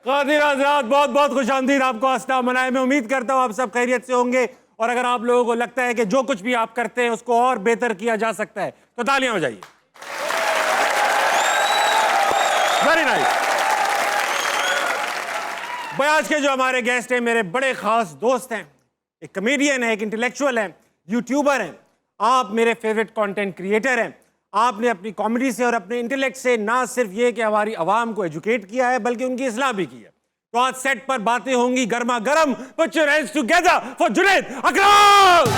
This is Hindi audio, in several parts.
खातिर हज़रात, बहुत बहुत खुशामदीद आपको हंसना मनाए। मैं उम्मीद करता हूँ आप सब खैरियत से होंगे, और अगर आप लोगों को लगता है कि जो कुछ भी आप करते हैं उसको और बेहतर किया जा सकता है तो तालियां हो जाइए। Very nice. भाई आज के जो हमारे गेस्ट हैं मेरे बड़े खास दोस्त हैं, एक कमेडियन है, एक इंटेलेक्चुअल है, यूट्यूबर हैं, आप मेरे फेवरेट कंटेंट क्रिएटर हैं। आपने अपनी कॉमेडी से और अपने इंटेलेक्ट से ना सिर्फ ये कि हमारी आवाम को एजुकेट किया है बल्कि उनकी इस्लाह भी की है। तो आज सेट पर बातें होंगी गर्मा गर्म। Put your hands together for Junaid Akram.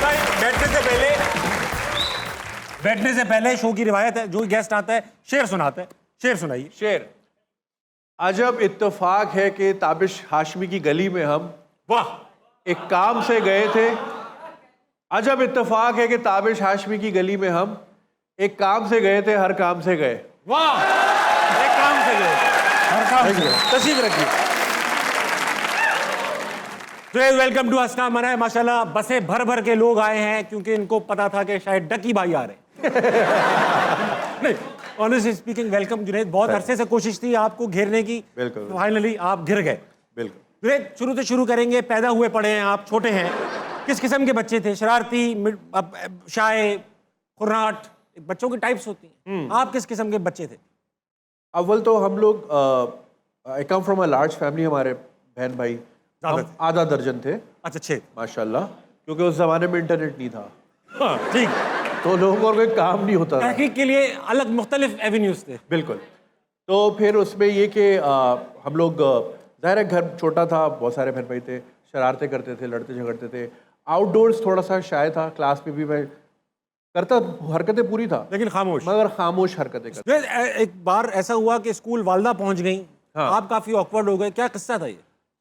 भाई बैठने से पहले शो की रिवायत है, जो गेस्ट आता है शेर सुनाता है। शेर सुनाइए। शेर। अजब इत्तेफाक है कि ताबिश हाशमी की गली में हम वाह एक काम से गए थे। अजब इत्तेफाक है कि ताबिश हाशमी की गली में हम एक काम से गए थे, हर काम से गए। वाह, एक काम से गए, हर काम से गए। तशरीफ रखिए। तो वेलकम टू हंसना मनाए। माशाल्लाह बसें भर भर के लोग आए हैं क्योंकि इनको पता था कि शायद डकी भाई आ रहे हैं। नहीं, ऑनेस्टली स्पीकिंग वेलकम जुनैद। बहुत अरसे से कोशिश थी आपको घेरने की, फाइनली आप घिर गए। बिल्कुल। जुनैद, शुरू से शुरू करेंगे। पैदा हुए पड़े हैं आप, छोटे हैं, किस किस्म के बच्चे थे? शरारती, शाय, खुर्राट, बच्चों की टाइप्स होती हैं। आप किस किस्म के बच्चे थे? अव्वल तो हम लोग I come from a large family. हमारे बहन भाई आधा दर्जन थे। अच्छा, 6 माशाल्लाह, क्योंकि उस जमाने में इंटरनेट नहीं था। हाँ, ठीक। तो लोगों को कोई काम नहीं होता था। तहकीक के लिए अलग मुख्तलिफ एवेन्यूज थे। बिल्कुल। तो फिर उसमें ये कि हम लोग, ज़ाहिर है घर छोटा था, बहुत सारे बहन भाई थे, शरारतें करते थे, लड़ते झगड़ते थे। आउटडोर्स थोड़ा सा शाय था, क्लास में भी मैं करता, हरकतें पूरी था लेकिन खामोश, मगर खामोश हरकतें करता। एक बार ऐसा हुआ कि स्कूल वालदा पहुंच गई। हाँ। आप काफी ऑकवर्ड हो गए, क्या किस्सा था ये?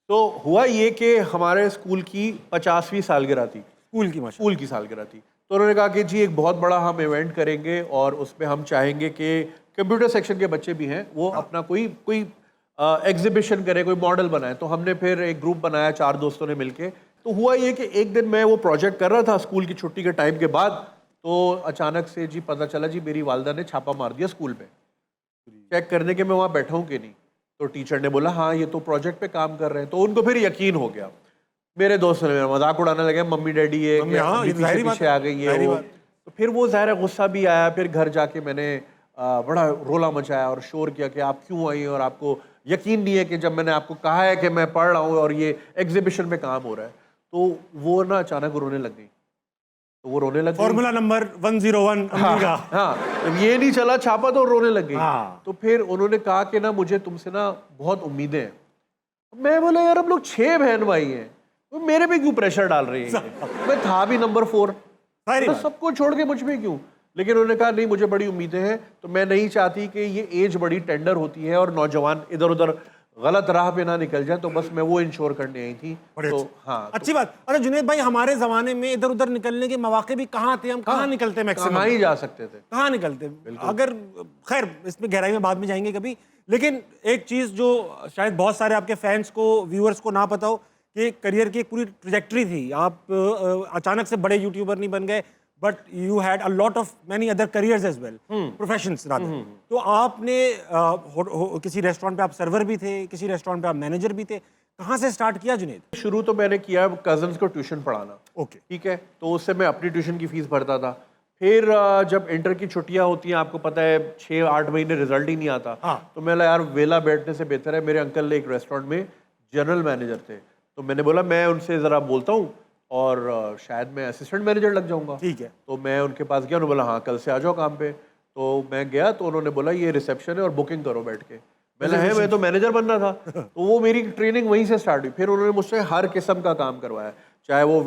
तो हुआ ये कि हमारे स्कूल की 50वीं सालगिरह थी। स्कूल की सालगिरह थी। तो उन्होंने कहा कि जी एक बहुत बड़ा हम इवेंट करेंगे और उसमें हम चाहेंगे कि कंप्यूटर सेक्शन के बच्चे भी हैं, वो अपना कोई एग्जीबिशन करे, कोई मॉडल बनाए। तो हमने फिर एक ग्रुप बनाया 4 दोस्तों ने मिलके। तो हुआ ये कि एक दिन मैं वो प्रोजेक्ट कर रहा था स्कूल की छुट्टी के टाइम के बाद, तो अचानक से जी पता चला जी मेरी वालदा ने छापा मार दिया स्कूल में। चेक करने के मैं वहाँ बैठा हूँ कि नहीं। तो टीचर ने बोला हाँ ये तो प्रोजेक्ट पे काम कर रहे हैं। तो उनको फिर यकीन हो गया। मेरे दोस्तों ने मेरा मजाक उड़ाने लगे, मम्मी डैडी ये पीछे आ गई है वो। तो फिर वो ज़ाहिर गुस्सा भी आया। फिर घर जाके मैंने बड़ा रोला मचाया और शोर किया कि आप क्यों आई और आपको यकीन नहीं है कि जब मैंने आपको कहा है कि मैं पढ़ रहा हूँ और ये एग्जीबिशन में काम हो रहा है। तो वो ना अचानक रोने लग गई। तो वो रोने लग गई। Formula number 101 America. हाँ, जब ये नहीं चला छापा तो रोने लग गई। हाँ। तो फिर उन्होंने कहा कि ना मुझे तुमसे ना बहुत उम्मीदें हैं। मैं बोला यार हम लोग 6 बहन भाई हैं, तो मेरे पे क्यों प्रेशर डाल रही है? मैं था भी नंबर 4, तो सबको छोड़ के मुझ पे क्यों? लेकिन उन्होंने कहा नहीं मुझे बड़ी उम्मीदें हैं, तो मैं नहीं चाहती कि ये एज बड़ी टेंडर होती है और नौजवान इधर उधर गलत राह पे ना निकल जाए। तो बस मैं वो इंश्योर करने आई थी। तो हाँ, अच्छी बात। अरे जुनैद भाई, हमारे जमाने में इधर उधर निकलने के मौके भी कहाँ थे? हम कहाँ निकलते? मैक्सिमम कहाँ ही जा सकते थे, कहाँ निकलते? अगर खैर इसमें गहराई में बाद में जाएंगे कभी। लेकिन एक चीज़ जो शायद बहुत सारे आपके फैंस को, व्यूअर्स को ना पता हो कि करियर की एक पूरी ट्रैजेक्टरी थी। आप अचानक से बड़े यूट्यूबर नहीं बन गए, but you had a lot of many other careers as well, professions rather. तो आपने किसी रेस्टोरेंट पे आप सर्वर भी थे, किसी रेस्टोरेंट पे आप मैनेजर भी थे। कहाँ से स्टार्ट किया जुनैद? शुरू तो मैंने किया कजन्स को ट्यूशन पढ़ाना। ओके, ठीक है। तो उससे मैं अपनी ट्यूशन की फीस भरता था। फिर जब इंटर की छुट्टियां होती हैं, आपको पता है 6-8 महीने रिजल्ट ही नहीं आता। हाँ। तो मैं यार वेला बैठने से बेहतर है, मेरे अंकल ने एक रेस्टोरेंट में जनरल मैनेजर थे, तो मैंने बोला मैं उनसे ज़रा बोलता हूँ और शायद मैं असिस्टेंट मैनेजर लग जाऊँगा। ठीक है। तो मैं उनके पास गया, उन्होंने बोला हाँ कल से आ जाओ काम पे। तो मैं गया तो उन्होंने बोला ये रिसेप्शन है और बुकिंग करो बैठ के। मैंने है मैं तो मैनेजर बनना था। तो वो मेरी ट्रेनिंग वहीं से स्टार्ट हुई। फिर उन्होंने मुझसे हर किस्म का काम करवाया, चाहे वो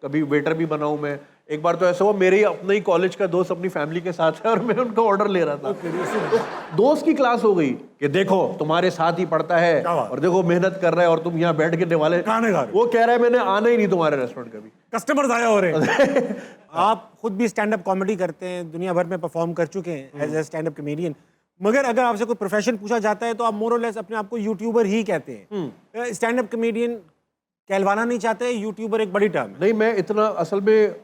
कभी वेटर भी बनाऊँ मैं। एक बार तो ऐसा हुआ मेरे ही अपने ही कॉलेज का दोस्त अपनी फैमिली के साथ है और मैं उनका ऑर्डर ले रहा था। तो दोस्त की क्लास हो गई कि देखो तुम्हारे साथ ही पढ़ता है और देखो मेहनत कर रहा है और तुम यहाँ बैठ के दिवाले। वो कह रहा है मैंने आना ही नहीं तुम्हारे रेस्टोरेंट कभी, कस्टमर आया हो रहे हैं। आप खुद भी स्टैंड अप कॉमेडी करते हैं, दुनिया भर में परफॉर्म कर चुके हैं as a stand up comedian. मगर अगर आपसे कोई प्रोफेशन पूछा जाता है तो आप मोर और लेस अपने आप को यूट्यूबर ही कहते हैं। स्टैंड अप कॉमेडियन कहलवाना नहीं चाहते, यूट्यूबर एक बड़ी टर्म है। नहीं, मैं इतना असल में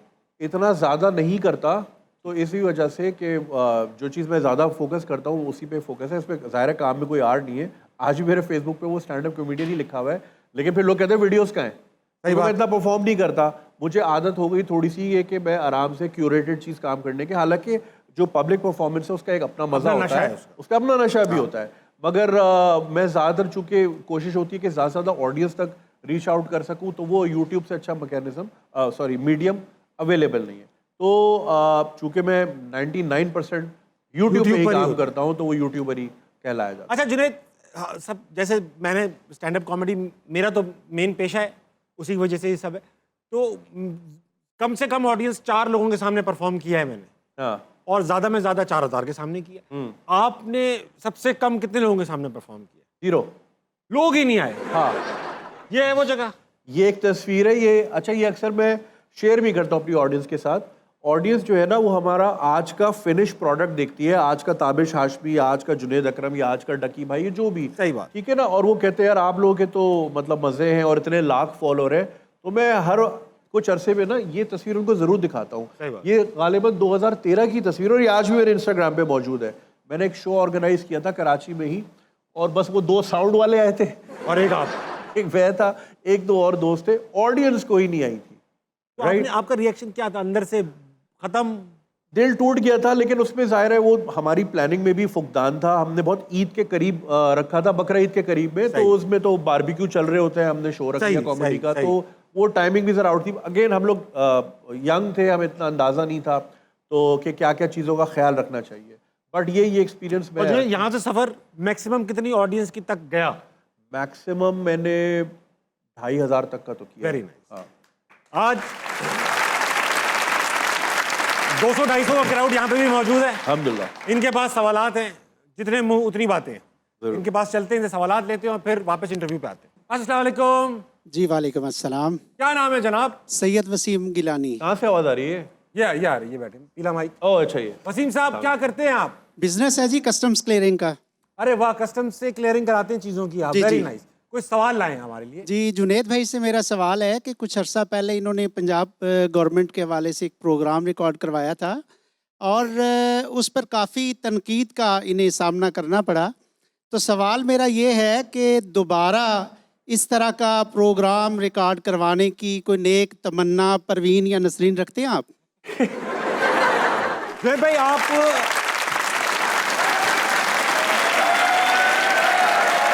इतना ज़्यादा नहीं करता, तो इसी वजह से कि जो चीज़ मैं ज़्यादा फोकस करता हूँ उसी पे फोकस है। इसमें ज़ाहिर है काम में कोई आर्ट नहीं है। आज भी मेरे फेसबुक पे वो स्टैंड अप कॉमेडियन ही लिखा हुआ है, लेकिन फिर लोग कहते हैं वीडियोस कहाँ हैं। तो मैं इतना परफॉर्म नहीं करता। मुझे आदत हो गई थोड़ी सी ये कि मैं आराम से क्यूरेटेड चीज़ काम करने की। हालांकि जो पब्लिक परफॉर्मेंस है उसका एक अपना मजा होता है, उसका अपना नशा भी होता है, मगर मैं ज़्यादातर चूँकि कोशिश होती है कि ज़्यादा से ज़्यादा ऑडियंस तक रीच आउट कर सकूँ, तो वो यूट्यूब से अच्छा मैकेनिज्म मीडियम अवेलेबल नहीं है। तो चूँकि मैं 99% यूट्यूब पे ही काम करता हूँ, तो वो यूट्यूबर ही कहलाया जाता है। अच्छा जुनैद, सब जैसे मैंने स्टैंड अप कॉमेडी मेरा तो मेन पेशा है, उसी की वजह से ये सब है, तो कम से कम ऑडियंस 4 लोगों के सामने परफॉर्म किया है मैंने। हाँ। और ज्यादा में ज्यादा 4000 के सामने किया। आपने सबसे कम कितने लोगों के सामने परफॉर्म किया? 0 लोग ही नहीं आए। हाँ, ये है वो जगह। ये एक तस्वीर है। ये अच्छा, ये अक्सर मैं शेयर भी करता हूँ अपनी ऑडियंस के साथ। ऑडियंस जो है ना, वो हमारा आज का फिनिश प्रोडक्ट देखती है, आज का ताबिश हाशमी, आज का जुनैद अकरम या आज का डकी भाई, ये जो भी। सही बात। ठीक है ना। और वो कहते हैं यार आप लोगों के तो मतलब मज़े हैं और इतने लाख फॉलोअर हैं। तो मैं हर कुछ अरसे में ना ये तस्वीर उनको ज़रूर दिखाता हूँ। ये गालिबन 2013 की तस्वीर और ये आज भी मेरे इंस्टाग्राम पे मौजूद है। मैंने एक शो ऑर्गेनाइज किया था कराची में ही, और बस वो 2 साउंड वाले आए थे और एक आप, एक वह था, 1-2 और दोस्त थे, ऑडियंस कोई नहीं आई थी। तो आपने, आपका रिएक्शन क्या था? अंदर से खत्म, दिल टूट गया था। लेकिन उसमें जाहिर है वो हमारी प्लानिंग में भी फुकदान था। हमने बहुत ईद के करीब रखा था, बकरा ईद के करीब में, तो उसमें तो बारबेक्यू चल रहे होते हैं, हमने शो रख दिया कॉमेडी का, तो वो टाइमिंग भी जरा आउट थी। अगेन हम लोग यंग थे, हमें इतना अंदाजा नहीं था तो कि क्या क्या चीज़ों का ख्याल रखना चाहिए। बट ये एक्सपीरियंस में यहाँ से सफर मैक्सिमम कितनी ऑडियंस की तक गया? मैक्सिमम मैंने 2500 तक का तो किया। Very nice. आज 200-250 का क्राउड यहाँ पे भी मौजूद है, अल्हम्दुलिल्लाह। इनके पास सवालात हैं, जितने मुंह उतनी बातें हैं। इनके पास चलते हैं, इनसे सवालात लेते हैं और फिर वापस इंटरव्यू पे आते हैं। अस्सलाम वालेकुम। जी वालेकुम अस्सलाम। क्या नाम है जनाब? सैयद वसीम गिलानी। कहाँ से आवाज़ आ रही है? यार ये बैठे पीला माइक। ओह अच्छा। ये वसीम साहब क्या करते हैं आप? बिजनेस है जी कस्टम्स क्लियरिंग का। अरे वाह, कस्टम्स से क्लियरिंग कराते हैं चीज़ों की आप। जी, वेरी जी। नाइस। कोई सवाल लाए हैं हमारे लिए? जी जुनैद भाई से मेरा सवाल है कि कुछ अर्सा पहले इन्होंने पंजाब गवर्नमेंट के हवाले से एक प्रोग्राम रिकॉर्ड करवाया था और उस पर काफ़ी तनकीद का इन्हें सामना करना पड़ा। तो सवाल मेरा ये है कि दोबारा इस तरह का प्रोग्राम रिकॉर्ड करवाने की कोई नेक तमन्ना परवीन या नसरीन रखते हैं आप? भाई आप